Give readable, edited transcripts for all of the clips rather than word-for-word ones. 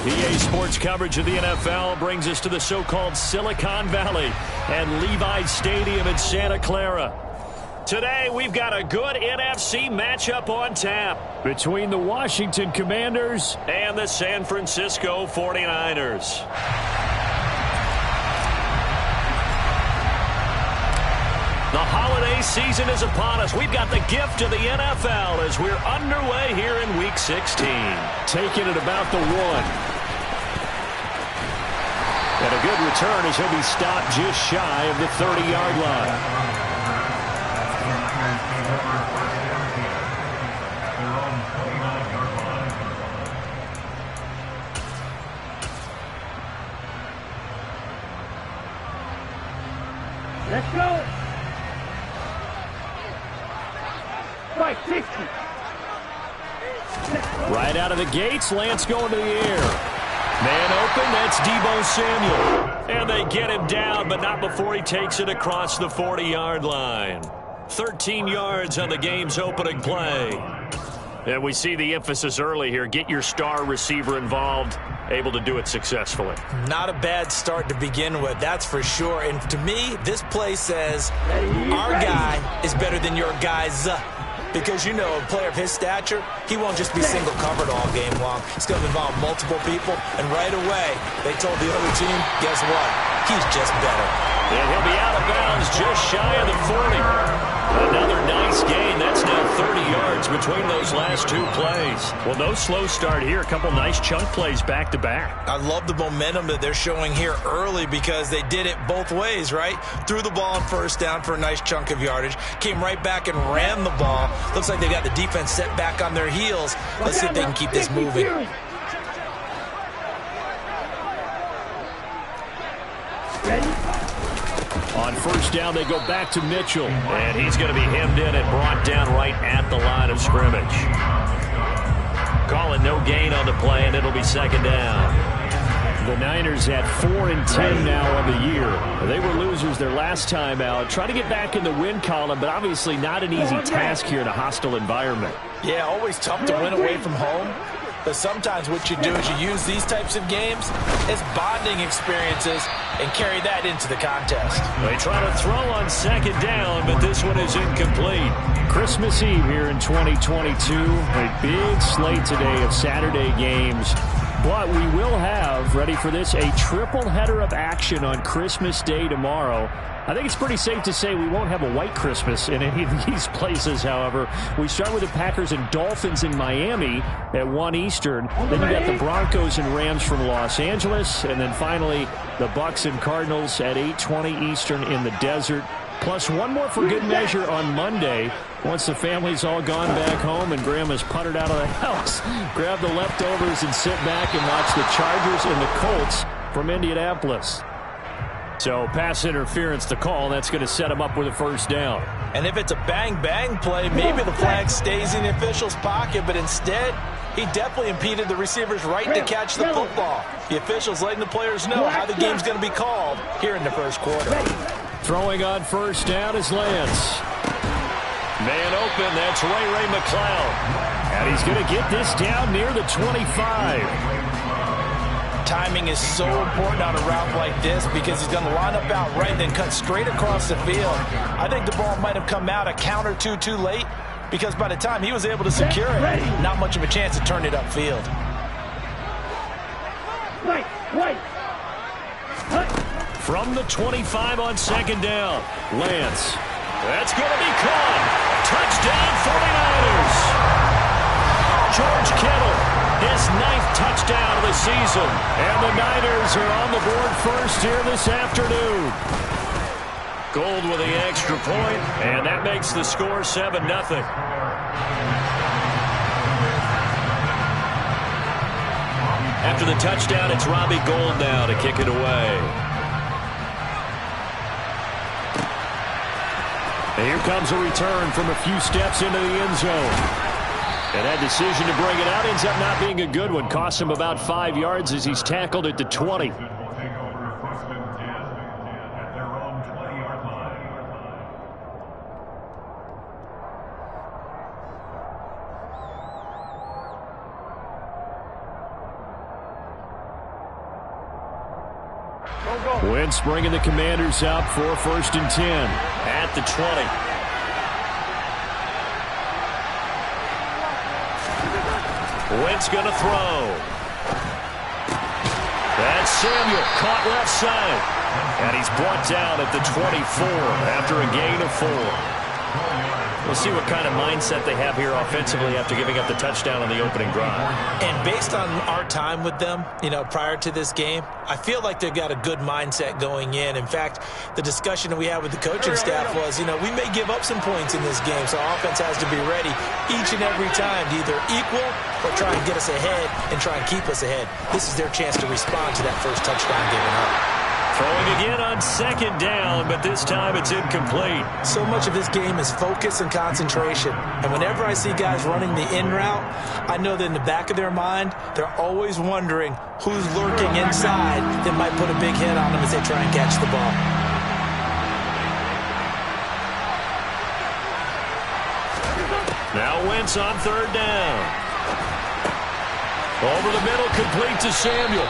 EA Sports coverage of the NFL brings us to the so-called Silicon Valley and Levi Stadium in Santa Clara. Today, we've got a good NFC matchup on tap between the Washington Commanders and the San Francisco 49ers. The holiday season is upon us. We've got the gift of the NFL as we're underway here in Week 16. Taking it about the 1. And a good return as he'll be stopped just shy of the 30-yard line. Let's go. Right out of the gates, Lance going to the air. Man open, that's Deebo Samuel. And they get him down, but not before he takes it across the 40-yard line. 13 yards on the game's opening play. And we see the emphasis early here. Get your star receiver involved, able to do it successfully. Not a bad start to begin with, that's for sure. And to me, this play says our guy is better than your guy's. Because, you know, a player of his stature, he won't just be single covered all game long. It's going to involve multiple people. And right away, they told the other team, guess what? He's just better. And he'll be out of bounds just shy of the 40. Another nice gain. That's now 30 yards between those last two plays. Well, no slow start here. A couple nice chunk plays back-to-back. I love the momentum that they're showing here early because they did it both ways, right? Threw the ball on first down for a nice chunk of yardage. Came right back and ran the ball. Looks like they got the defense set back on their heels. Let's see if they can keep this moving. On first down, they go back to Mitchell. And he's going to be hemmed in and brought down right at the line of scrimmage. Calling no gain on the play, and it'll be second down. The Niners at 4-10 now on the year. They were losers their last time out. Try to get back in the win column, but obviously not an easy task here in a hostile environment. Yeah, always tough to win away from home. But sometimes what you do is you use these types of games as bonding experiences and carry that into the contest. They try to throw on second down, but this one is incomplete. Christmas Eve here in 2022. A big slate today of Saturday games. But we will have, ready for this, a triple header of action on Christmas Day tomorrow. I think it's pretty safe to say we won't have a white Christmas in any of these places, however. We start with the Packers and Dolphins in Miami at 1 Eastern. Then you got the Broncos and Rams from Los Angeles. And then finally, the Bucs and Cardinals at 8:20 Eastern in the desert. Plus one more for good measure on Monday. Once the family's all gone back home and Grandma's puttered out of the house, grab the leftovers and sit back and watch the Chargers and the Colts from Indianapolis. So pass interference to call. That's going to set him up with a first down. And if it's a bang-bang play, maybe the flag stays in the official's pocket, but instead, he definitely impeded the receiver's right to catch the football. The official's letting the players know how the game's going to be called here in the first quarter. Throwing on first down is Lance. Man open, that's Ray McCloud. And he's going to get this down near the 25. Timing is so important on a route like this because he's going to line up out right and then cut straight across the field. I think the ball might have come out a count or two too late because by the time he was able to secure it, not much of a chance to turn it upfield. From the 25 on second down, Lance. That's going to be caught. Touchdown 49ers. George Kittle, his 9th touchdown of the season. And the Niners are on the board first here this afternoon. Gold with the extra point, and that makes the score 7-0. After the touchdown, it's Robbie Gould now to kick it away. And here comes a return from a few steps into the end zone. And that decision to bring it out ends up not being a good one. Costs him about 5 yards as he's tackled at the 20. Wentz bringing the Commanders up for 1st and 10 at the 20. Wentz going to throw. That's Samuel, caught left side. And he's brought down at the 24 after a gain of 4. We'll see what kind of mindset they have here offensively after giving up the touchdown on the opening drive. And based on our time with them, prior to this game, I feel like they've got a good mindset going in. In fact, the discussion that we had with the coaching staff was, we may give up some points in this game, so our offense has to be ready each and every time to either equal or try and get us ahead and try and keep us ahead. This is their chance to respond to that first touchdown given up. Throwing again on 2nd down, but this time it's incomplete. So much of this game is focus and concentration. And whenever I see guys running the in route, I know that in the back of their mind, they're always wondering who's lurking inside that might put a big hit on them as they try and catch the ball. Now Wentz on 3rd down. Over the middle, complete to Samuel.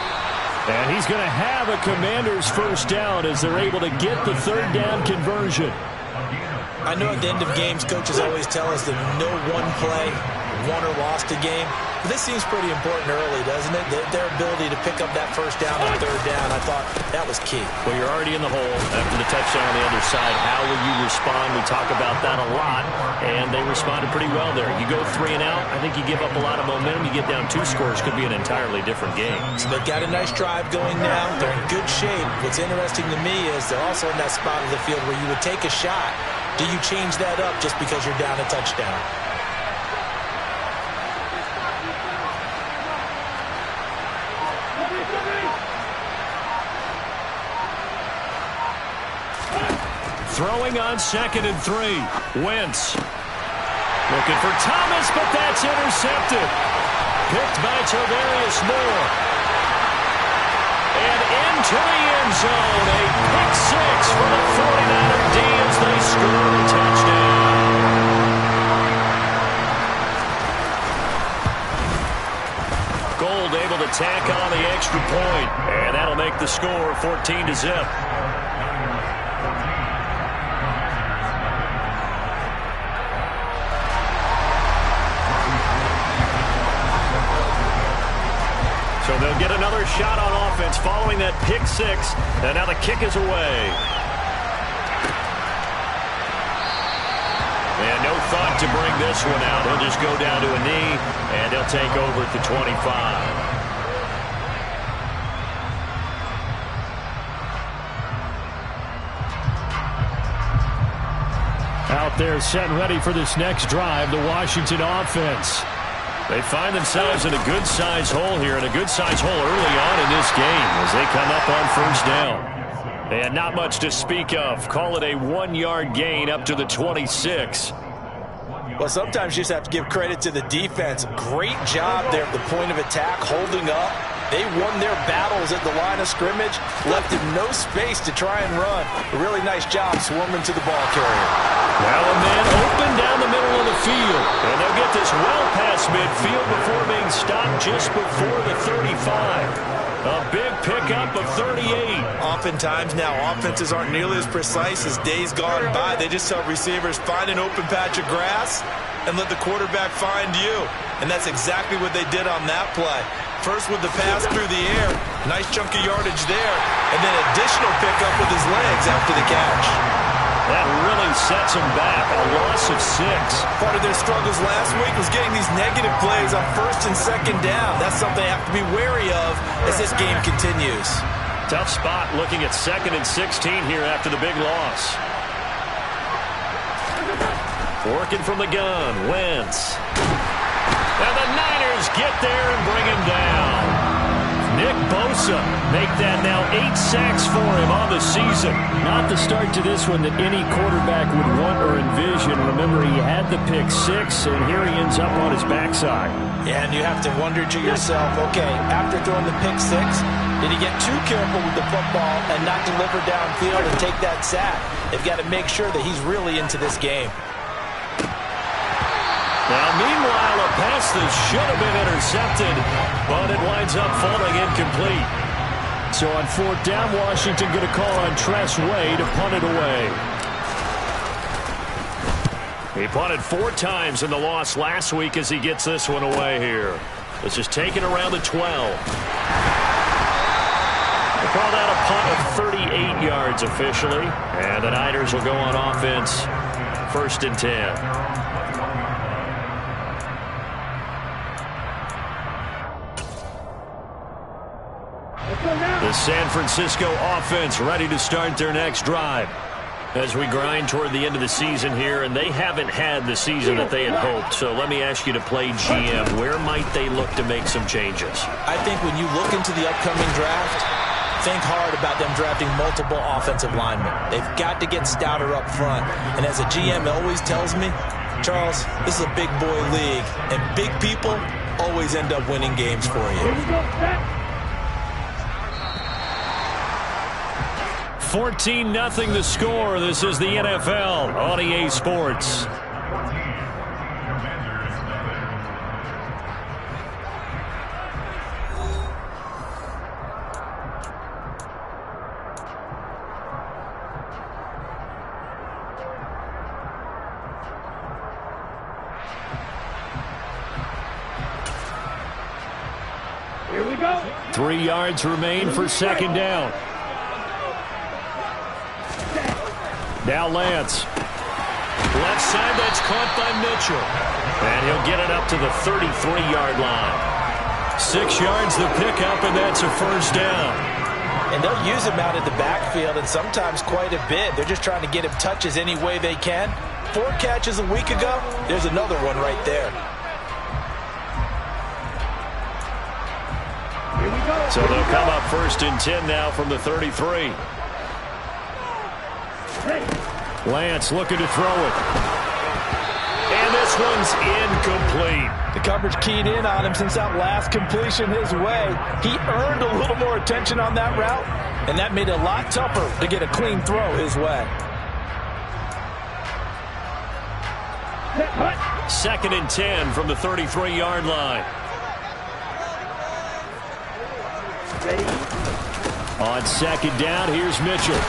And he's going to have a Commanders 1st down as they're able to get the 3rd down conversion. I know at the end of games, coaches always tell us that no one play won or lost a game. But this seems pretty important early, doesn't it? Their ability to pick up that 1st down on 3rd down, I thought that was key. Well, you're already in the hole after the touchdown on the other side. How will you respond? We talk about that a lot, and they responded pretty well there. You go 3 and out, I think you give up a lot of momentum. You get down 2 scores, could be an entirely different game. So they've got a nice drive going now. They're in good shape. What's interesting to me is they're also in that spot of the field where you would take a shot. Do you change that up just because you're down a touchdown? Throwing on 2nd and 3. Wentz. Looking for Thomas, but that's intercepted. Picked by Tavarius Moore. And into the end zone. A pick 6 for the 49er D as they score a touchdown. Gold able to tack on the extra point. And that'll make the score 14-0. So they'll get another shot on offense following that pick 6. And now the kick is away. And no thought to bring this one out. He'll just go down to a knee, and they'll take over at the 25. Out there set and ready for this next drive, the Washington offense. They find themselves in a good-sized hole here, and a good-sized hole early on in this game as they come up on 1st down. And not much to speak of. Call it a 1-yard gain up to the 26. Well, sometimes you just have to give credit to the defense. Great job there at the point of attack, holding up. They won their battles at the line of scrimmage, left him no space to try and run. A really nice job swarming to the ball carrier. Now a man open down the middle of the field. And they'll get this well past midfield before being stopped just before the 35. A big pickup of 38. Oftentimes now, offenses aren't nearly as precise as days gone by. They just tell receivers, find an open patch of grass and let the quarterback find you. And that's exactly what they did on that play. First with the pass through the air, nice chunk of yardage there, and then additional pickup with his legs after the catch. That really sets them back, a loss of 6. Part of their struggles last week was getting these negative plays on 1st and 2nd down. That's something they have to be wary of as this game continues. Tough spot looking at 2nd and 16 here after the big loss. Working from the gun, Wentz. And the Niners get there and bring him down. Nick Bosa make that now 8 sacks for him on the season. Not the start to this one that any quarterback would want or envision. Remember, he had the pick 6, and here he ends up on his backside. Yeah, and you have to wonder to yourself, okay, after throwing the pick 6, did he get too careful with the football and not deliver downfield and take that sack? They've got to make sure that he's really into this game. Now, meanwhile, a pass that should have been intercepted, but it winds up falling incomplete. So on 4th down, Washington going to call on Tress Way to punt it away. He punted 4 times in the loss last week as he gets this one away here. This is taken around the 12. They call that a punt of 38 yards officially. And the Niners will go on offense, 1st and 10. The San Francisco offense ready to start their next drive as we grind toward the end of the season here, and they haven't had the season that they had hoped. So let me ask you to play GM. Where might they look to make some changes? I think when you look into the upcoming draft, think hard about them drafting multiple offensive linemen. They've got to get stouter up front. And as a GM always tells me, Charles, this is a big boy league, and big people always end up winning games for you. 14-0 the score. This is the NFL on EA Sports. Here we go. 3 yards remain for 2nd down. Now Lance. Left side, that's caught by Mitchell. And he'll get it up to the 33-yard line. 6 yards the pickup, and that's a 1st down. And they'll use him out in the backfield, and sometimes quite a bit. They're just trying to get him touches any way they can. 4 catches a week ago, there's another one right there. Here we go. So they'll come up 1st and 10 now from the 33. Lance looking to throw it. And this one's incomplete. The coverage keyed in on him since that last completion his way. He earned a little more attention on that route, and that made it a lot tougher to get a clean throw his way. 2nd and 10 from the 33-yard line. On 2nd down, here's Mitchell.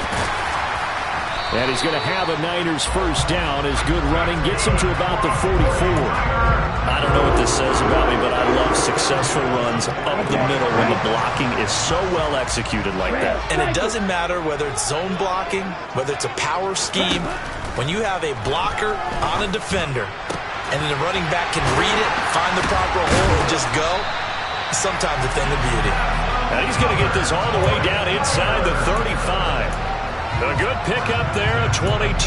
And he's going to have a Niners 1st down as good running gets him to about the 44. I don't know what this says about me, but I love successful runs up the middle when the blocking is so well executed like that. And it doesn't matter whether it's zone blocking, whether it's a power scheme. When you have a blocker on a defender, and then the running back can read it, find the proper hole, and just go, sometimes a thing of beauty. Now he's going to get this all the way down inside the 35. A good pickup there at 22.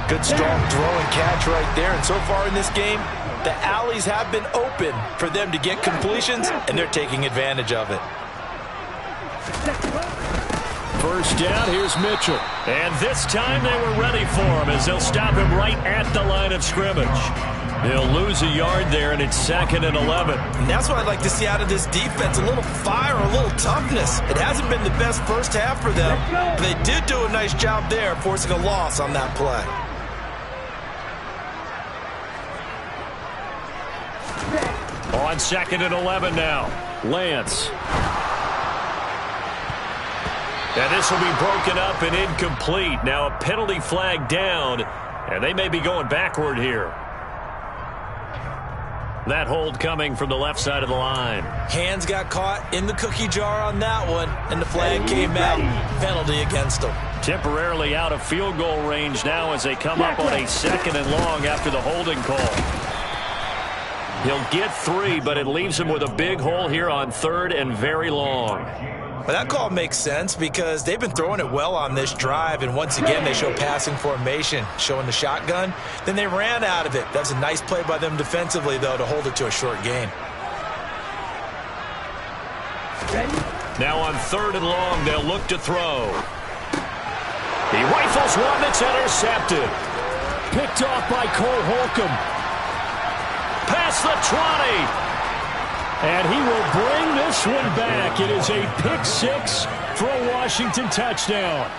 Good strong throw and catch right there. And so far in this game, the alleys have been open for them to get completions, and they're taking advantage of it. 1st down, here's Mitchell. And this time they were ready for him as they'll stop him right at the line of scrimmage. They'll lose a yard there, and it's 2nd and 11. And that's what I'd like to see out of this defense, a little fire, a little toughness. It hasn't been the best first half for them, but they did do a nice job there forcing a loss on that play. On 2nd and 11 now, Lance. And this will be broken up and incomplete. Now a penalty flag down, and they may be going backward here. That hold coming from the left side of the line. Hands got caught in the cookie jar on that one, and the flag came out. Penalty against them. Temporarily out of field goal range now as they come up on a 2nd and long after the holding call. He'll get 3, but it leaves him with a big hole here on 3rd and very long. Well, that call makes sense because they've been throwing it well on this drive, and once again they show passing formation, showing the shotgun. Then they ran out of it. That's a nice play by them defensively, though, to hold it to a short gain. Now on 3rd and long, they'll look to throw. He rifles one that's intercepted. Picked off by Cole Holcomb. Past the 20. And he will bring this one back. It is a pick 6 for a Washington touchdown.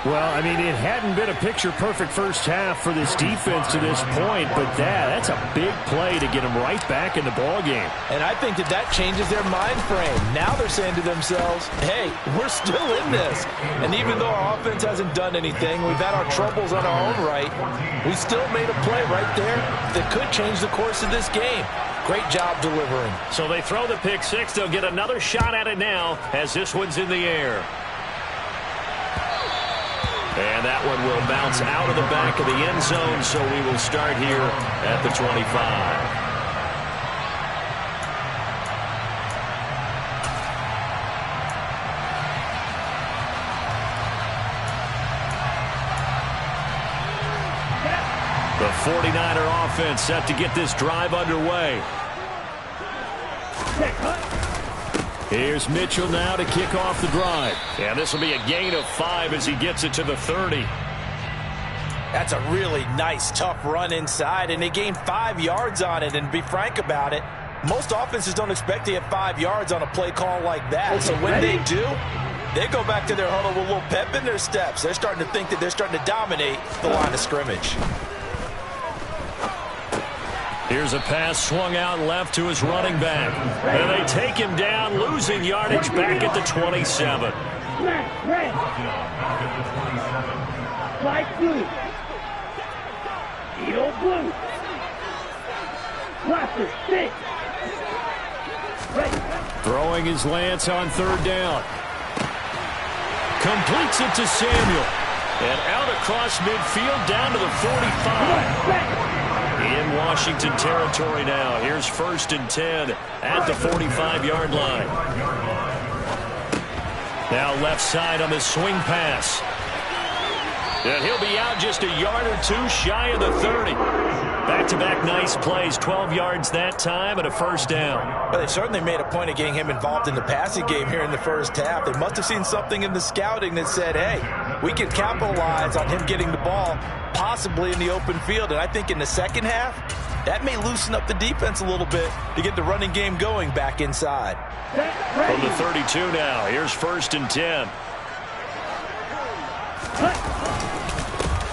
Well, I mean, it hadn't been a picture-perfect first half for this defense to this point, but that's a big play to get them right back in the ballgame. And I think that changes their mind frame. Now they're saying to themselves, hey, we're still in this. And even though our offense hasn't done anything, we've had our troubles on our own right, we still made a play right there that could change the course of this game. Great job delivering. So they throw the pick six. They'll get another shot at it now as this one's in the air. And that one will bounce out of the back of the end zone, so we will start here at the 25. The 49er offense set to get this drive underway. Here's Mitchell now to kick off the drive. And this will be a gain of 5 as he gets it to the 30. That's a really nice, tough run inside, and they gained 5 yards on it. And to be frank about it, most offenses don't expect to get 5 yards on a play call like that. So when they do, they go back to their huddle with a little pep in their steps. They're starting to think that they're starting to dominate the line of scrimmage. Here's a pass swung out left to his running back. And they take him down, losing yardage back at the 27. Red. Light blue. Teal blue. Blaster, stick. Red. Throwing his Lance on third down. Completes it to Samuel. And out across midfield down to the 45. In Washington territory now. Here's 1st and 10 at the 45-yard line. Now left side on the swing pass. And he'll be out just a yard or two shy of the 30. Back-to-back nice plays, 12 yards that time and a first down. Well, they certainly made a point of getting him involved in the passing game here in the first half. They must have seen something in the scouting that said, hey, we can capitalize on him getting the ball possibly in the open field. And I think in the second half, that may loosen up the defense a little bit to get the running game going back inside. From the 32 now, here's 1st and 10.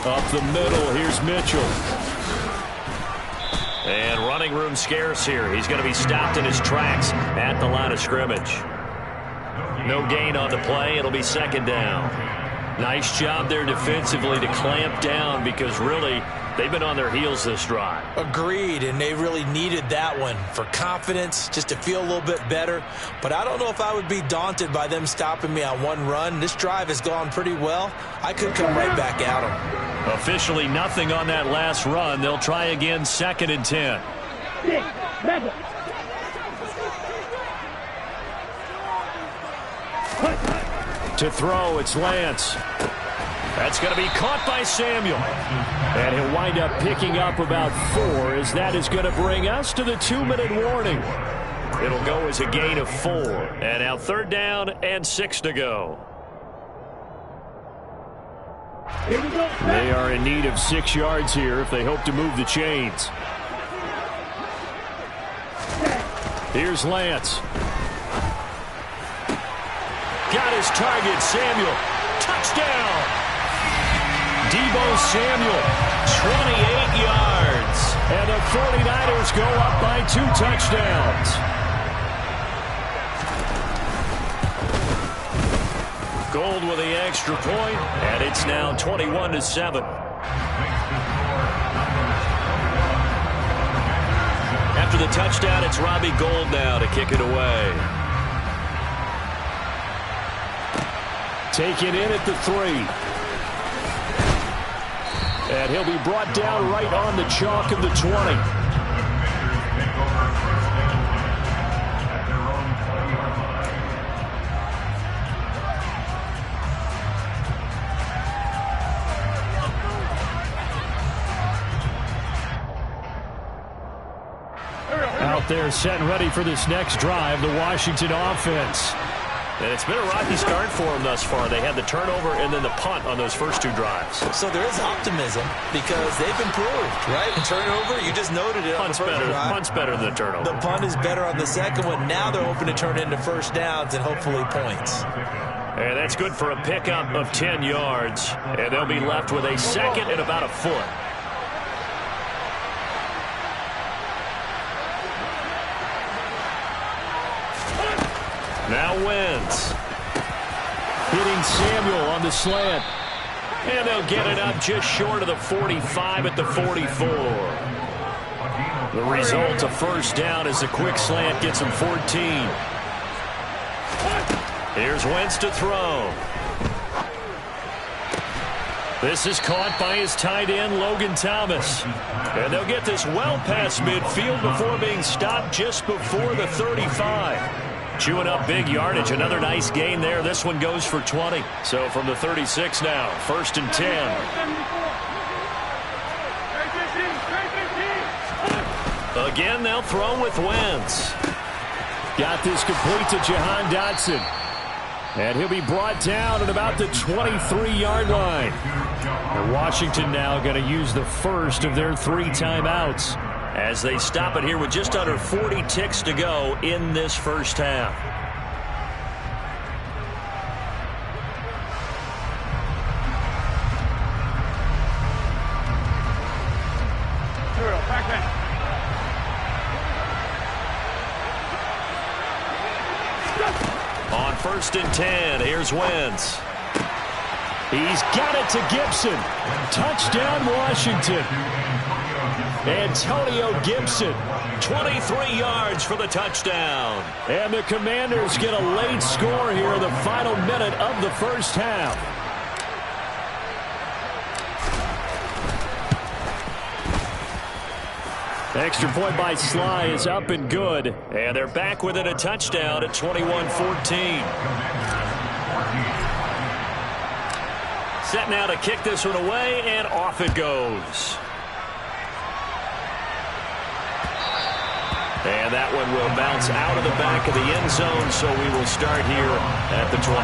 Up the middle, here's Mitchell. And running room scarce here. He's going to be stopped in his tracks at the line of scrimmage. No gain on the play. It'll be 2nd down. Nice job there defensively to clamp down because really they've been on their heels this drive. Agreed, and they really needed that one for confidence, just to feel a little bit better. But I don't know if I would be daunted by them stopping me on one run. This drive has gone pretty well. I could come right back at them. Officially nothing on that last run. They'll try again 2nd and 10. To throw, it's Lance. That's going to be caught by Samuel. And he'll wind up picking up about 4 as that is going to bring us to the 2-minute warning. It'll go as a gain of 4. And now 3rd down and 6 to go. Here we go. They are in need of 6 yards here if they hope to move the chains. Here's Lance. Got his target, Samuel. Touchdown! Deebo Samuel, 28 yards. And the 49ers go up by 2 touchdowns. Gold with the extra point, and it's now 21-7. After the touchdown, it's Robbie Gould now to kick it away. Taken in at the 3. And he'll be brought down right on the chalk of the 20. Out there set and ready for this next drive, the Washington offense. And it's been a rocky start for them thus far. They had the turnover and then the punt on those first 2 drives. So there is optimism because they've improved, right? Turnover, you just noted it. Punt's better. Punt's better than the turnover. The punt is better on the second one. Now they're hoping to turn into first downs and hopefully points. And that's good for a pickup of 10 yards. And they'll be left with a second and about a foot. Now Wentz. Hitting Samuel on the slant. And they'll get it up just short of the 45 at the 44. The result, a first down as a quick slant gets him 14. Here's Wentz to throw. This is caught by his tight end, Logan Thomas. And they'll get this well past midfield before being stopped just before the 35. Chewing up big yardage. Another nice gain there. This one goes for 20. So from the 36 now, 1st and 10. Again, they'll throw with Wentz. Got this complete to Jahan Dotson. And he'll be brought down at about the 23-yard line. And Washington now going to use the first of their 3 timeouts as they stop it here with just under 40 ticks to go in this first half. On 1st and 10, here's Wentz. He's got it to Gibson. Touchdown, Washington. Antonio Gibson, 23 yards for the touchdown. And the Commanders get a late score here in the final minute of the first half. Extra point by Sly is up and good. And they're back within a touchdown at 21-14. Set now to kick this one away, and off it goes. And that one will bounce out of the back of the end zone, so we will start here at the 25.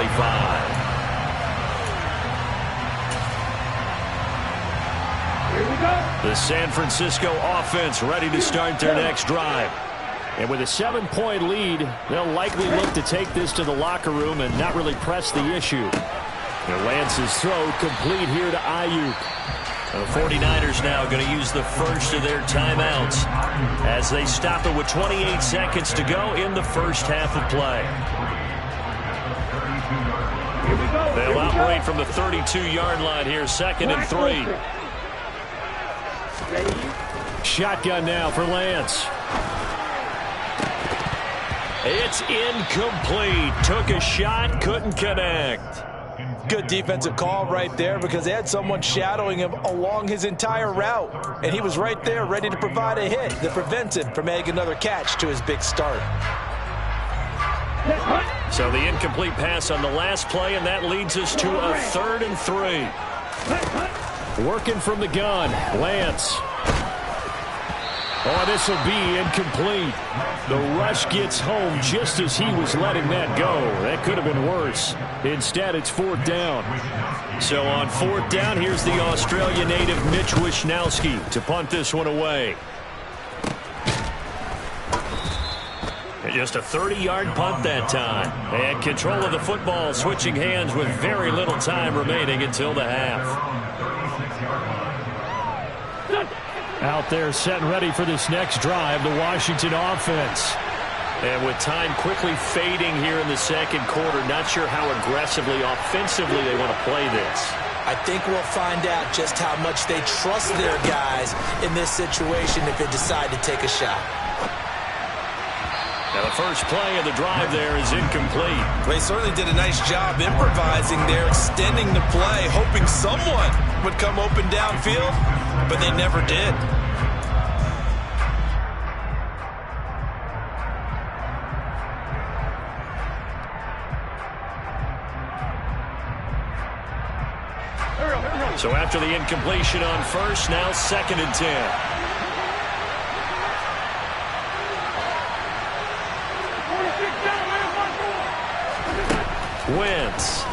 Here we go. The San Francisco offense ready to start their next drive. And with a 7-point lead, they'll likely look to take this to the locker room and not really press the issue. And Lance's throw complete here to Ayuk. The 49ers now going to use the first of their timeouts as they stop it with 28 seconds to go in the first half of play. They'll operate from the 32-yard line here, 2nd and 3. Shotgun now for Lance. It's incomplete. Took a shot, couldn't connect. Good defensive call right there because they had someone shadowing him along his entire route. And he was right there ready to provide a hit that prevents him from adding another catch to his big start. So the incomplete pass on the last play, and that leads us to a 3rd and 3. Working from the gun, Lance. Oh, this will be incomplete. The rush gets home just as he was letting that go. That could have been worse. Instead, it's 4th down. So on 4th down, here's the Australia native Mitch Wishnowsky to punt this one away. And just a 30-yard punt that time. And control of the football switching hands with very little time remaining until the half. Out there set and ready for this next drive, the Washington offense. And with time quickly fading here in the second quarter, not sure how aggressively, offensively they want to play this. I think we'll find out just how much they trust their guys in this situation if they decide to take a shot. Now the first play of the drive there is incomplete. They certainly did a nice job improvising there, extending the play, hoping someone would come open downfield, but they never did. So after the incompletion on first, now 2nd and 10. Wentz.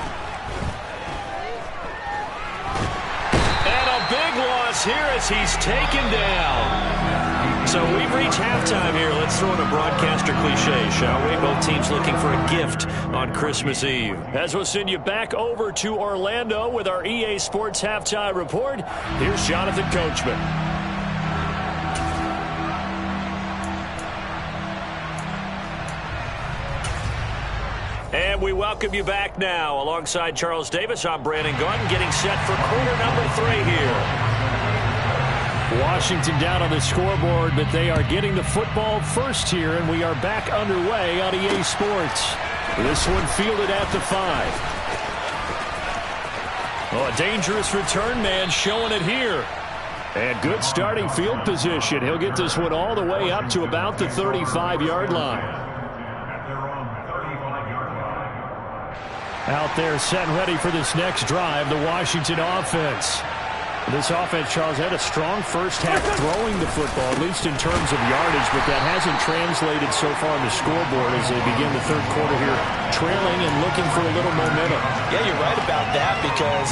And a big loss here as he's taken down. So we've reached halftime here. Let's throw in a broadcaster cliche, shall we? Both teams looking for a gift on Christmas Eve. As we'll send you back over to Orlando with our EA Sports Halftime Report, here's Jonathan Coachman. And we welcome you back now. Alongside Charles Davis, I'm Brandon Gunn, getting set for quarter number 3 here. Washington down on the scoreboard, but they are getting the football first here, and we are back underway on EA Sports. This one fielded at the 5. Oh, a dangerous return man showing it here. And good starting field position. He'll get this one all the way up to about the 35-yard line. Out there set and ready for this next drive, the Washington offense. This offense, Charles, had a strong first half throwing the football, at least in terms of yardage, but that hasn't translated so far on the scoreboard as they begin the third quarter here, trailing and looking for a little momentum. Yeah, you're right about that because,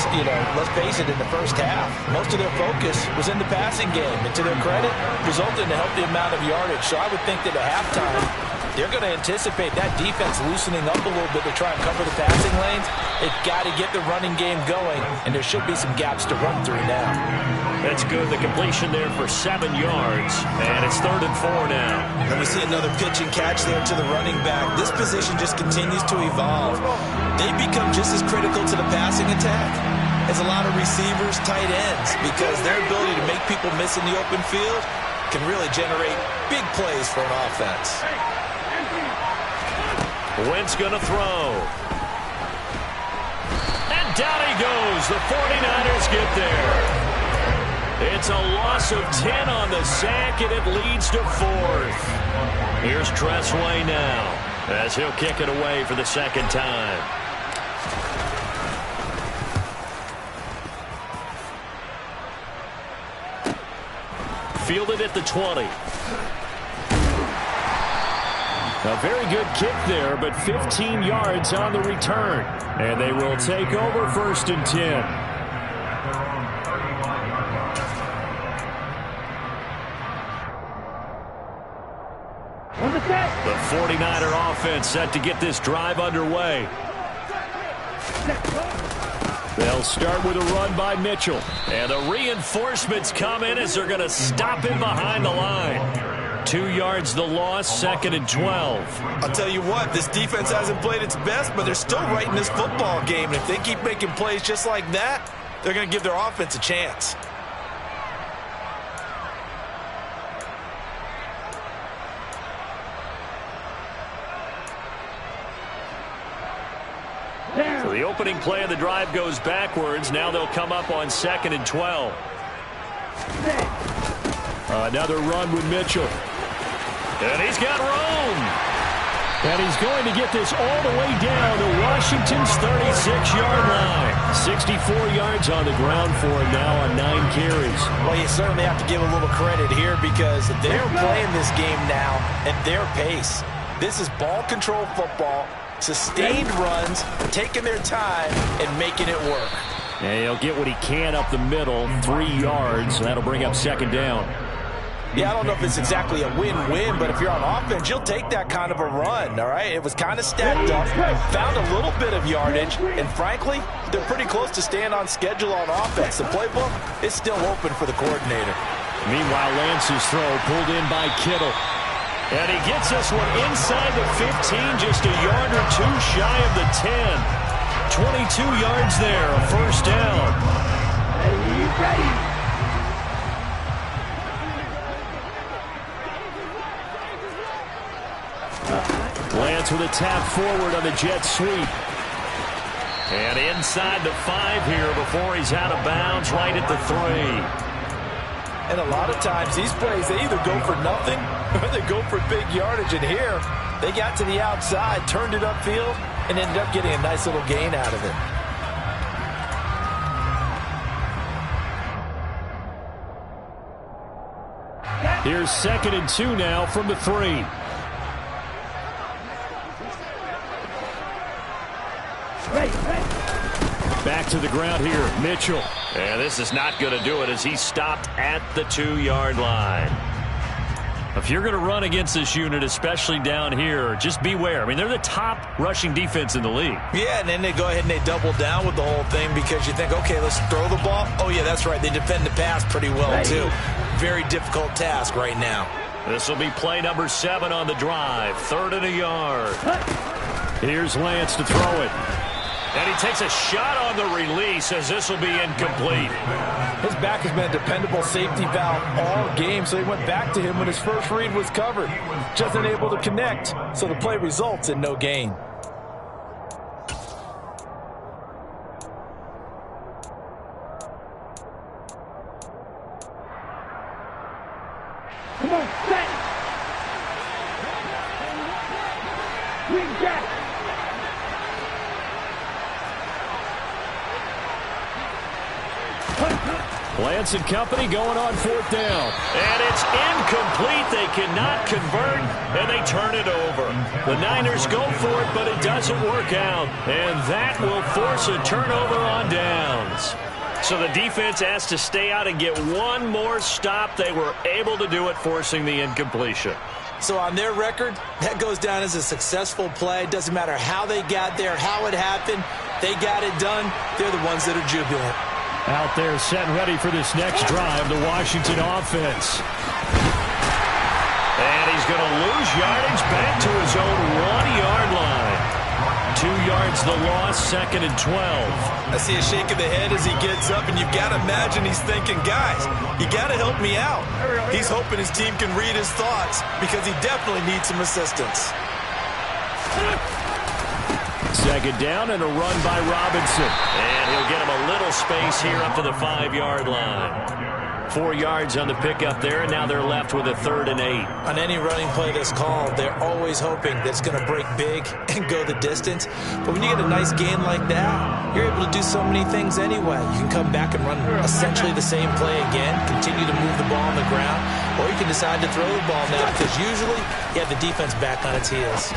let's face it, in the first half, most of their focus was in the passing game. And to their credit, resulted in a healthy amount of yardage. So I would think that at halftime, they're going to anticipate that defense loosening up a little bit to try and cover the passing lanes. They've got to get the running game going, and there should be some gaps to run through now. That's good. The completion there for 7 yards, and it's 3rd and 4 now. And we see another pitch and catch there to the running back. This position just continues to evolve. They become just as critical to the passing attack as a lot of receivers, tight ends, because their ability to make people miss in the open field can really generate big plays for an offense. Wentz going to throw. And down he goes. The 49ers get there. It's a loss of 10 on the sack, and it leads to 4th. Here's Tressway now as he'll kick it away for the second time. Fielded at the 20. A very good kick there, but 15 yards on the return. And they will take over 1st and 10. The 49er offense set to get this drive underway. They'll start with a run by Mitchell. And the reinforcements come in as they're going to stop him behind the line. 2 yards the loss, 2nd and 12. I'll tell you what, this defense hasn't played its best, but they're still right in this football game. And if they keep making plays just like that, they're going to give their offense a chance. So the opening play of the drive goes backwards. Now they'll come up on 2nd and 12. Another run with Mitchell. And he's got room. And he's going to get this all the way down to Washington's 36-yard line. 64 yards on the ground for him now on 9 carries. Well, you certainly have to give a little credit here because they're playing this game now at their pace. This is ball control football, sustained runs, taking their time and making it work. And he'll get what he can up the middle, 3 yards. That'll bring up 2nd down. Yeah, I don't know if it's exactly a win-win, but if you're on offense, you'll take that kind of a run, all right? It was kind of stacked up, found a little bit of yardage, and frankly, they're pretty close to staying on schedule on offense. The playbook is still open for the coordinator. Meanwhile, Lance's throw pulled in by Kittle. And he gets this one inside the 15, just a yard or 2 shy of the 10. 22 yards there, a 1st down. Lance with a tap forward on the jet sweep. And inside the 5 here before he's out of bounds, right at the 3. And a lot of times these plays, they either go for nothing or they go for big yardage. And here, they got to the outside, turned it upfield, and ended up getting a nice little gain out of it. Here's 2nd and 2 now from the 3. Back to the ground here, Mitchell. And this is not going to do it as he stopped at the 2-yard line. If you're going to run against this unit, especially down here, just beware. I mean, they're the top rushing defense in the league. Yeah, and then they go ahead and they double down with the whole thing because you think, okay, let's throw the ball. Oh, yeah, that's right. They defend the pass pretty well, too. Very difficult task right now. This will be play number 7 on the drive. 3rd and a yard. Here's Lance to throw it. And he takes a shot on the release as this will be incomplete. His back has been a dependable safety valve all game, so he went back to him when his first read was covered. Just unable to connect, so the play results in no gain. Come on, set. Wing jack. Lance and company going on 4th down. And it's incomplete. They cannot convert, and they turn it over. The Niners go for it, but it doesn't work out. And that will force a turnover on downs. So the defense has to stay out and get one more stop. They were able to do it, forcing the incompletion. So on their record, that goes down as a successful play. Doesn't matter how they got there, how it happened. They got it done. They're the ones that are jubilant. Out there set ready for this next drive, the Washington offense. And he's going to lose yardage back to his own 1-yard line. 2 yards the loss, 2nd and 12. I see a shake of the head as he gets up, and you've got to imagine he's thinking, guys, you got to help me out. He's hoping his team can read his thoughts because he definitely needs some assistance. 2nd down and a run by Robinson. And he'll get him a little space here up to the 5-yard line. 4 yards on the pickup there, and now they're left with a 3rd and 8. On any running play that's called, they're always hoping that it's going to break big and go the distance. But when you get a nice gain like that, you're able to do so many things anyway. You can come back and run essentially the same play again, continue to move the ball on the ground, or you can decide to throw the ball now because usually you have the defense back on its heels.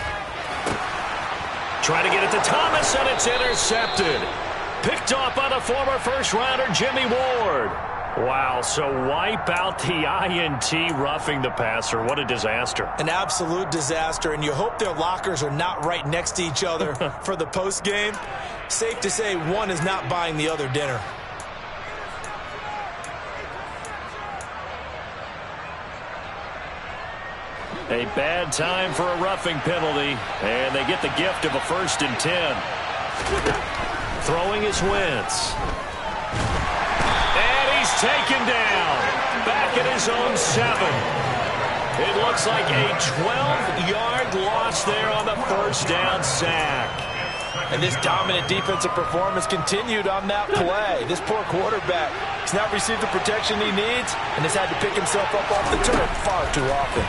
Trying to get it to Thomas, and it's intercepted. Picked off by the former first-rounder Jimmy Ward. Wow, so wipe out the INT, roughing the passer. What a disaster. An absolute disaster, and you hope their lockers are not right next to each other for the postgame. Safe to say one is not buying the other dinner. A bad time for a roughing penalty, and they get the gift of a 1st and 10. Throwing is Wentz. And he's taken down. Back at his own 7. It looks like a 12-yard loss there on the 1st down sack. And this dominant defensive performance continued on that play. This poor quarterback has not received the protection he needs and has had to pick himself up off the turf far too often.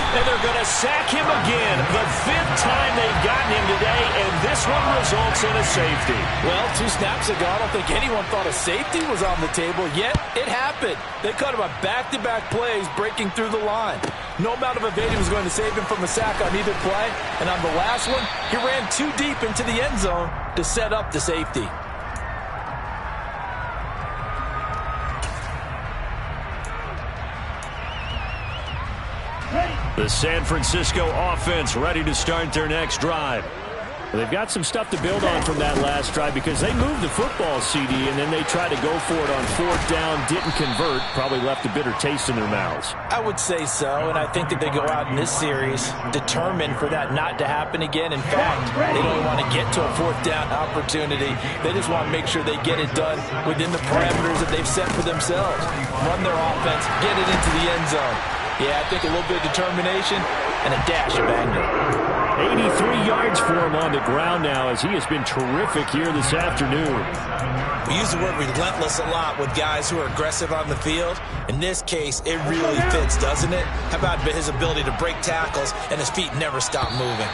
And they're going to sack him again. The 5th time they've gotten him today, and this one results in a safety. Well, 2 snaps ago, I don't think anyone thought a safety was on the table, yet it happened. They cut him on back-to-back plays, breaking through the line. No amount of evading was going to save him from a sack on either play, and on the last one, he ran too deep into the end zone to set up the safety. The San Francisco offense ready to start their next drive. They've got some stuff to build on from that last drive because they moved the football, CD, and then they tried to go for it on 4th down, didn't convert, probably left a bitter taste in their mouths. I would say so, and I think that they go out in this series determined for that not to happen again. In fact, they don't want to get to a 4th down opportunity. They just want to make sure they get it done within the parameters that they've set for themselves. Run their offense, get it into the end zone. Yeah, I think a little bit of determination and a dash of anger. 83 yards for him on the ground now as he has been terrific here this afternoon. We use the word relentless a lot with guys who are aggressive on the field. In this case, it really fits, doesn't it? How about his ability to break tackles and his feet never stop moving?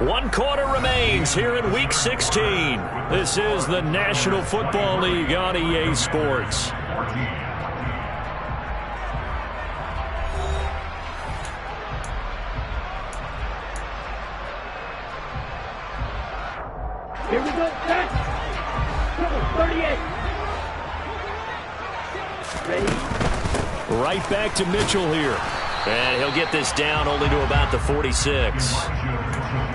1 quarter remains here in Week 16. This is the National Football League on EA Sports. Here we go, set. Number 38. Ready? Right back to Mitchell here. And he'll get this down only to about the 46.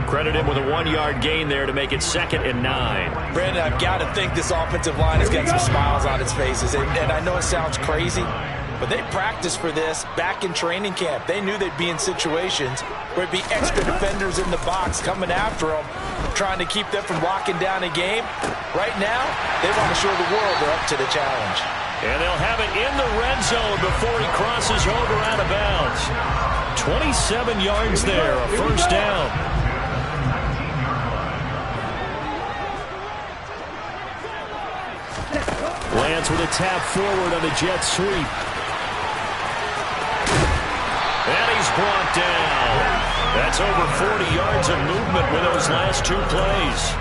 Credit him with a 1-yard gain there to make it 2nd and 9. Brandon, I've got to think this offensive line has got some smiles on its faces. And I know it sounds crazy, but they practiced for this back in training camp. They knew they'd be in situations where it'd be extra defenders in the box coming after them, trying to keep them from locking down a game. Right now, they want to show the world they're up to the challenge. And they'll have it in the red zone before he crosses over out of bounds. 27 yards there, a first down. Lance with a tap forward on the jet sweep. And he's brought down. That's over 40 yards of movement with those last 2 plays.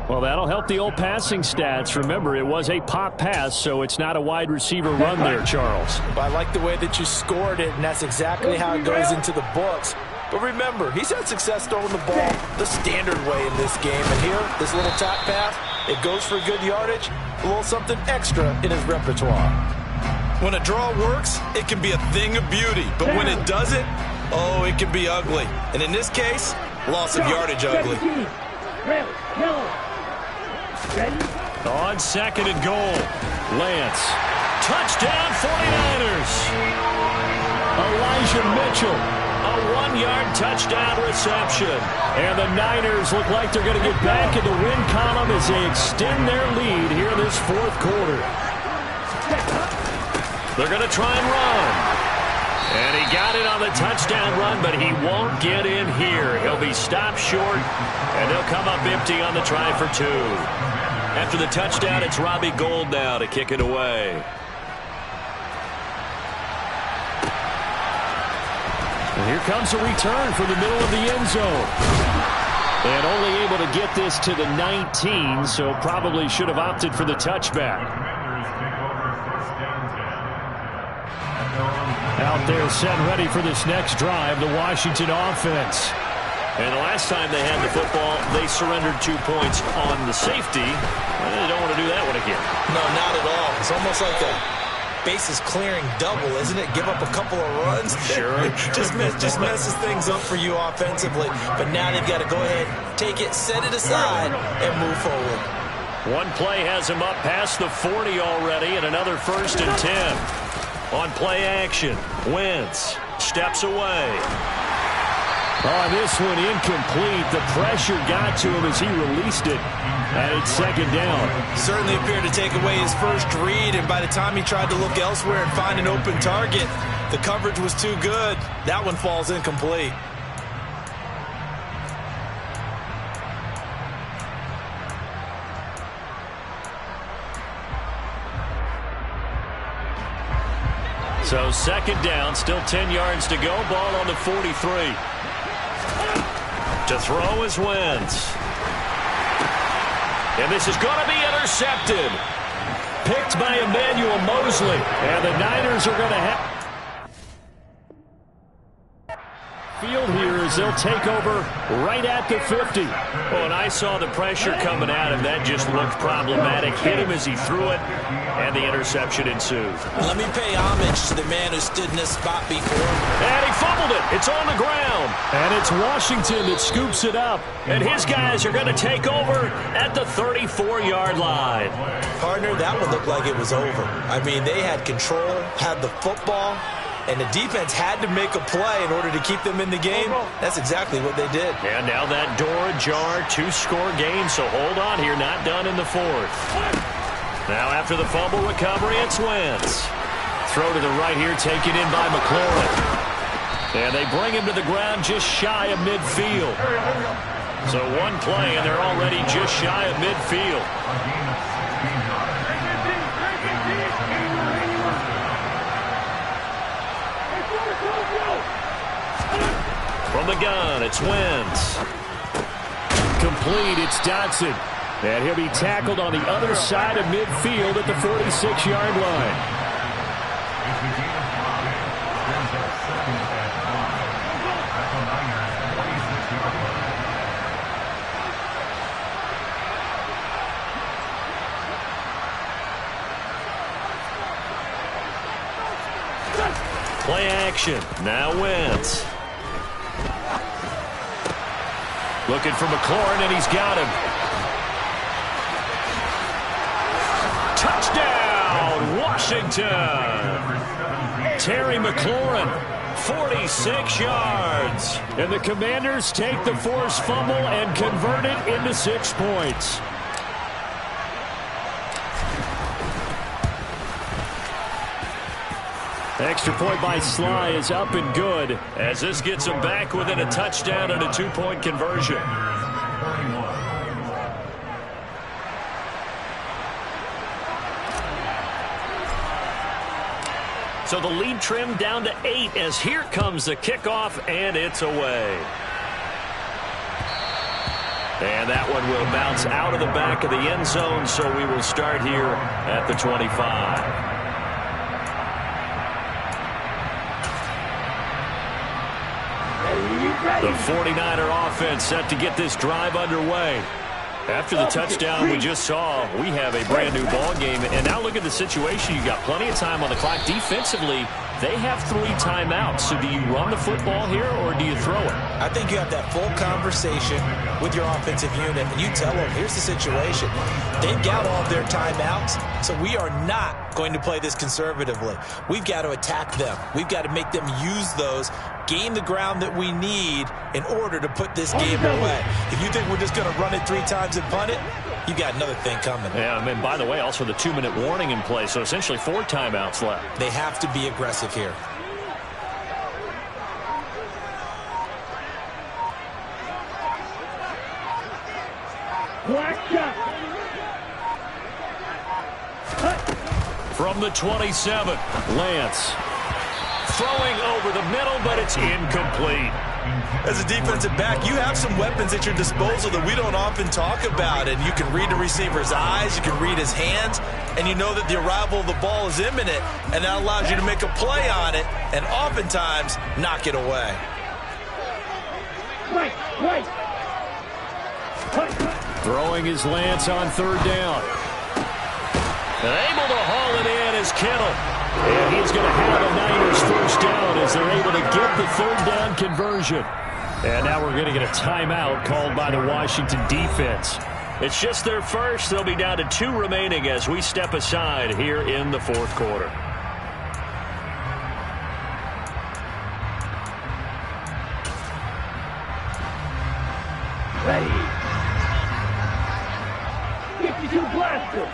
Well, that'll help the old passing stats. Remember, it was a pop pass, so it's not a wide receiver run there, Charles. Well, I like the way that you scored it, and that's exactly how it goes into the books. But remember, he's had success throwing the ball the standard way in this game. And here, this little top pass, it goes for good yardage, a little something extra in his repertoire. When a draw works, it can be a thing of beauty. But when it doesn't, oh, it can be ugly. And in this case, loss of yardage ugly. On 2nd and goal, Lance. Touchdown 49ers. Elijah Mitchell, a 1-yard touchdown reception. And the Niners look like they're going to get back in the win column as they extend their lead here in this 4th quarter. They're going to try and run. And he got it on the touchdown run, but he won't get in here. He'll be stopped short, and they'll come up empty on the try for 2. After the touchdown, it's Robbie Gould now to kick it away. And here comes a return from the middle of the end zone. And only able to get this to the 19, so probably should have opted for the touchback. Out there set ready for this next drive, the Washington offense. And the last time they had the football, they surrendered 2 points on the safety. They don't want to do that one again. No, not at all. It's almost like a bases clearing double, isn't it? Give up a couple of runs. Sure. just messes things up for you offensively. But now they've got to go ahead, take it, set it aside, and move forward. One play has him up past the 40 already, and another 1st and 10. On play action, Wentz steps away. Oh, this one incomplete. The pressure got to him as he released it. And it's 2nd down. Certainly appeared to take away his first read, and by the time he tried to look elsewhere and find an open target, the coverage was too good. That one falls incomplete. So 2nd down, still 10 yards to go. Ball on the 43. To throw is Wentz. And this is going to be intercepted. Picked by Emmanuel Mosley. And the Niners are going to have field here as they'll take over right at the 50. Oh, and I saw the pressure coming at him. That just looked problematic. Hit him as he threw it, and the interception ensued. Let me pay homage to the man who stood in this spot before. And he fumbled it. It's on the ground. And it's Washington that scoops it up. And his guys are going to take over at the 34-yard line. Partner, that one looked like it was over. I mean, they had control, had the football, and the defense had to make a play in order to keep them in the game. That's exactly what they did. And now that door ajar, 2-score game, so hold on here, not done in the 4th. Now after the fumble recovery, it's Wentz. Throw to the right here, taken in by McLaurin. And they bring him to the ground just shy of midfield. So one play, and they're already just shy of midfield. From the gun, it's Wentz. Complete, it's Dotson. And he'll be tackled on the other side of midfield at the 46-yard line. Play action. Now Wentz. Looking for McLaurin, and he's got him. Touchdown, Washington. Terry McLaurin, 46 yards. And the Commanders take the forced fumble and convert it into 6 points. Extra point by Sly is up and good as this gets them back within a touchdown and a 2-point conversion. So the lead trimmed down to 8 as here comes the kickoff, and it's away. And that one will bounce out of the back of the end zone, so we will start here at the 25. The 49er offense set to get this drive underway. After the touchdown we just saw, we have a brand-new ball game. And now look at the situation. You got plenty of time on the clock. Defensively, they have 3 timeouts. So do you run the football here or do you throw it? I think you have that full conversation with your offensive unit, and you tell them, here's the situation. They've got all of their timeouts, so we are not going to play this conservatively. We've got to attack them. We've got to make them use those, gain the ground that we need in order to put this game away. If you think we're just going to run it 3 times and punt it, you got another thing coming. Yeah, and by the way, also the 2-minute warning in play, so essentially 4 timeouts left. They have to be aggressive here. From the 27, Lance throwing over the middle, but it's incomplete. As a defensive back, you have some weapons at your disposal that we don't often talk about, and you can read the receiver's eyes, you can read his hands, and you know that the arrival of the ball is imminent, and that allows you to make a play on it and oftentimes knock it away. Throwing his Lance on 3rd down. And able to haul it in is Kittle. And he's going to have a Niners 1st down as they're able to get the 3rd down conversion. And now we're going to get a timeout called by the Washington defense. It's just their first. They'll be down to 2 remaining as we step aside here in the 4th quarter. Ready. 52 blasters.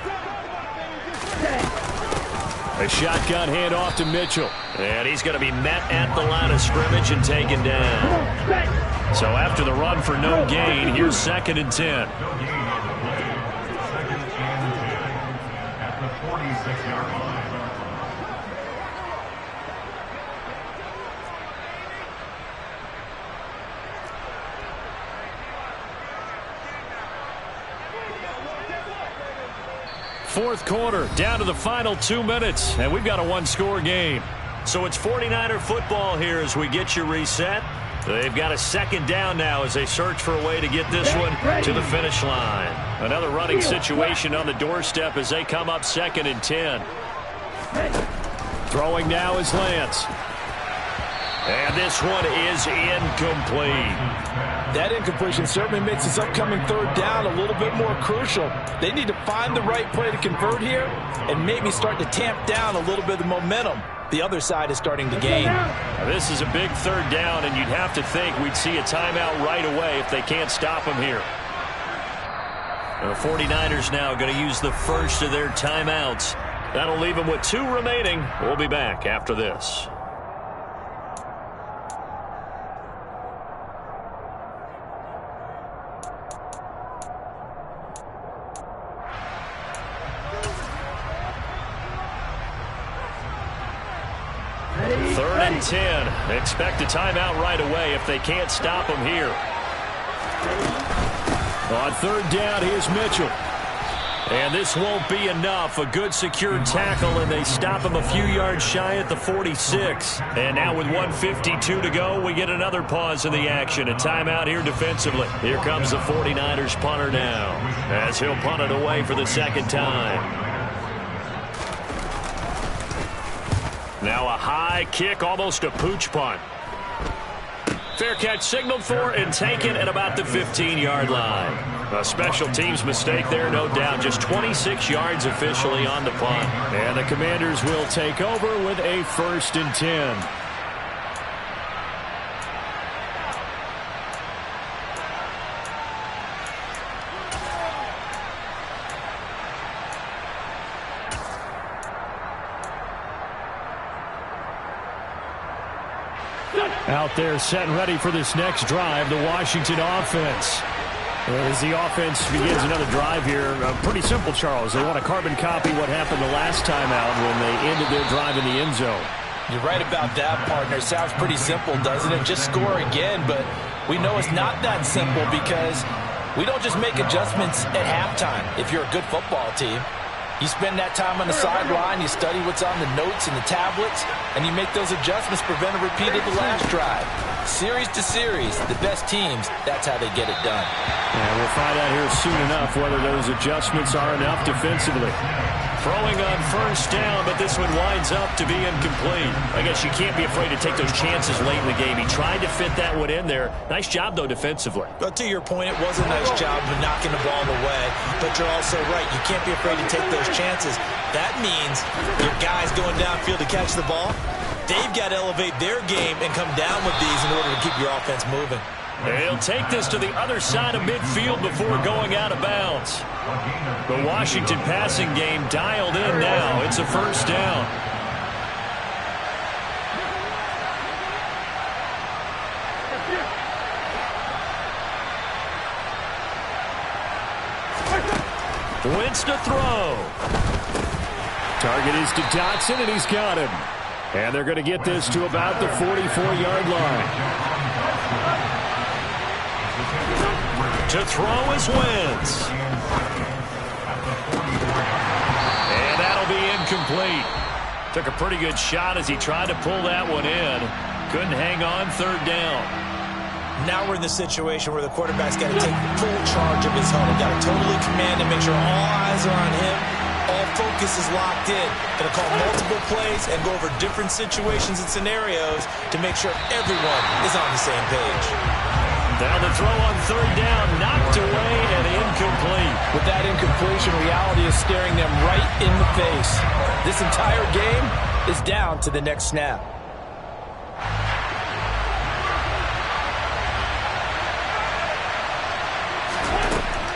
A shotgun handoff to Mitchell. And he's going to be met at the line of scrimmage and taken down. So after the run for no gain, here's 2nd and 10. At the 46-yard line. Fourth quarter, down to the final 2 minutes, and we've got a 1-score game. So it's 49er football here as we get you reset. They've got a 2nd down now as they search for a way to get this one to the finish line. Another running situation on the doorstep as they come up 2nd and 10. Throwing now is Lance. And this one is incomplete. That incompletion certainly makes this upcoming 3rd down a little bit more crucial. They need to find the right play to convert here and maybe start to tamp down a little bit of momentum. The other side is starting to gain. Now, this is a big 3rd down, and you'd have to think we'd see a timeout right away if they can't stop them here. The 49ers now going to use the first of their timeouts. That'll leave them with 2 remaining. We'll be back after this. Third and 10. Expect a timeout right away if they can't stop them here. On 3rd down, here's Mitchell. And this won't be enough. A good secured tackle, and they stop him a few yards shy at the 46. And now with 1:52 to go, we get another pause in the action. A timeout here defensively. Here comes the 49ers punter now as he'll punt it away for the 2nd time. Now a high kick, almost a pooch punt. Fair catch signaled for and taken at about the 15-yard line. A special teams mistake there, no doubt. Just 26 yards officially on the punt. And the Commanders will take over with a 1st and 10. Out there set and ready for this next drive, the Washington offense. As the offense begins another drive here, pretty simple, Charles. They want to carbon copy what happened the last time out when they ended their drive in the end zone. You're right about that, partner. Sounds pretty simple, doesn't it? Just score again, but we know it's not that simple because we don't just make adjustments at halftime if you're a good football team. You spend that time on the sideline, you study what's on the notes and the tablets, and you make those adjustments, prevent a repeat of the last drive. Series to series, the best teams, that's how they get it done. And we'll find out here soon enough whether those adjustments are enough defensively. Throwing on 1st down, but this one winds up to be incomplete. I guess you can't be afraid to take those chances late in the game. He tried to fit that one in there. Nice job, though, defensively. But to your point, it was a nice job of knocking the ball away. But you're also right. You can't be afraid to take those chances. That means your guys going downfield to catch the ball, they've got to elevate their game and come down with these in order to keep your offense moving. They'll take this to the other side of midfield before going out of bounds. The Washington passing game dialed in now. It's a 1st down. Wentz to throw. Target is to Dotson, and he's got him. And they're going to get this to about the 44-yard line. To throw is Wentz. And that'll be incomplete. Took a pretty good shot as he tried to pull that one in. Couldn't hang on 3rd down. Now we're in the situation where the quarterback's got to take full charge of his huddle. Got to totally command and make sure all eyes are on him. All focus is locked in. Going to call multiple plays and go over different situations and scenarios to make sure everyone is on the same page. Down the throw on 3rd down, knocked away and incomplete. With that incompletion, reality is staring them right in the face. This entire game is down to the next snap.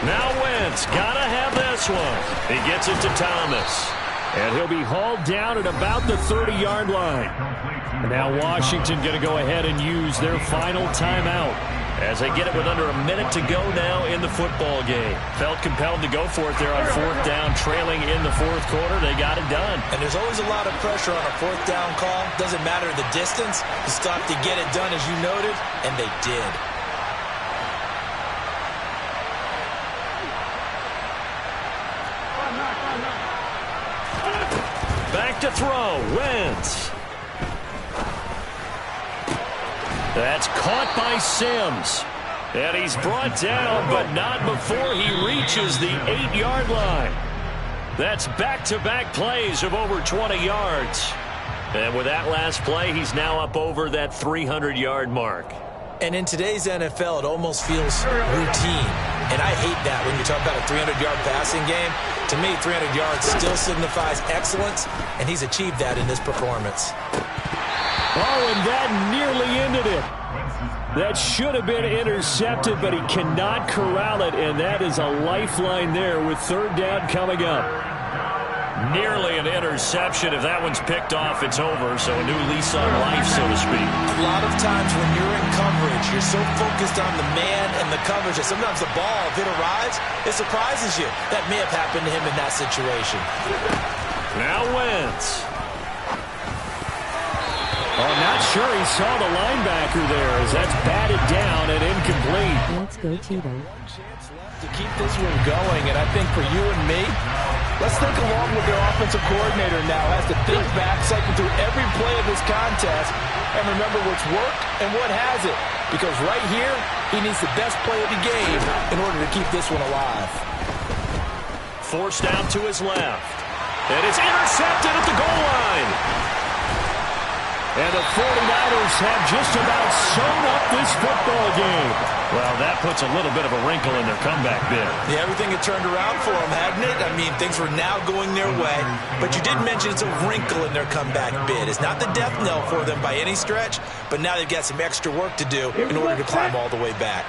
Now Wentz, gotta have this one. He gets it to Thomas. And he'll be hauled down at about the 30-yard line. Now Washington going to go ahead and use their final timeout as they get it with under a minute to go now in the football game. Felt compelled to go for it there on 4th down, trailing in the 4th quarter. They got it done. And there's always a lot of pressure on a 4th down call. Doesn't matter the distance. You still have to get it done, as you noted, and they did. Back to throw, Wentz. That's caught by Sims. And he's brought down, but not before he reaches the 8-yard line. That's back-to-back plays of over 20 yards. And with that last play, he's now up over that 300-yard mark. And in today's NFL, it almost feels routine. And I hate that when you talk about a 300-yard passing game. To me, 300 yards still signifies excellence, and he's achieved that in this performance. Oh, and that nearly ended it. That should have been intercepted, but he cannot corral it, and that is a lifeline there with 3rd down coming up. Nearly an interception. If that one's picked off, it's over. So a new lease on life, so to speak. A lot of times when you're in coverage, you're so focused on the man and the coverage that sometimes the ball, if it arrives, it surprises you. That may have happened to him in that situation. Now Wentz. Oh, not sure he saw the linebacker there as that's batted down and incomplete. Let's go, Tito. To keep this one going, and I think for you and me, let's think along with their offensive coordinator now. Has to think back, cycle through every play of this contest, and remember what's worked and what hasn't. Because right here, he needs the best play of the game in order to keep this one alive. Forced out to his left. And it's intercepted at the goal line. And the 49ers have just about sewn up this football game. Well, that puts a little bit of a wrinkle in their comeback bid. Yeah, everything had turned around for them, hadn't it? I mean, things were now going their way. But you did mention it's a wrinkle in their comeback bid. It's not the death knell for them by any stretch, but now they've got some extra work to do in order to climb all the way back.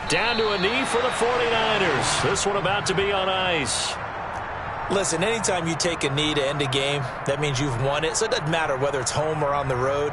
Down to a knee for the 49ers. This one about to be on ice. Listen, anytime you take a knee to end a game, that means you've won it. So it doesn't matter whether it's home or on the road.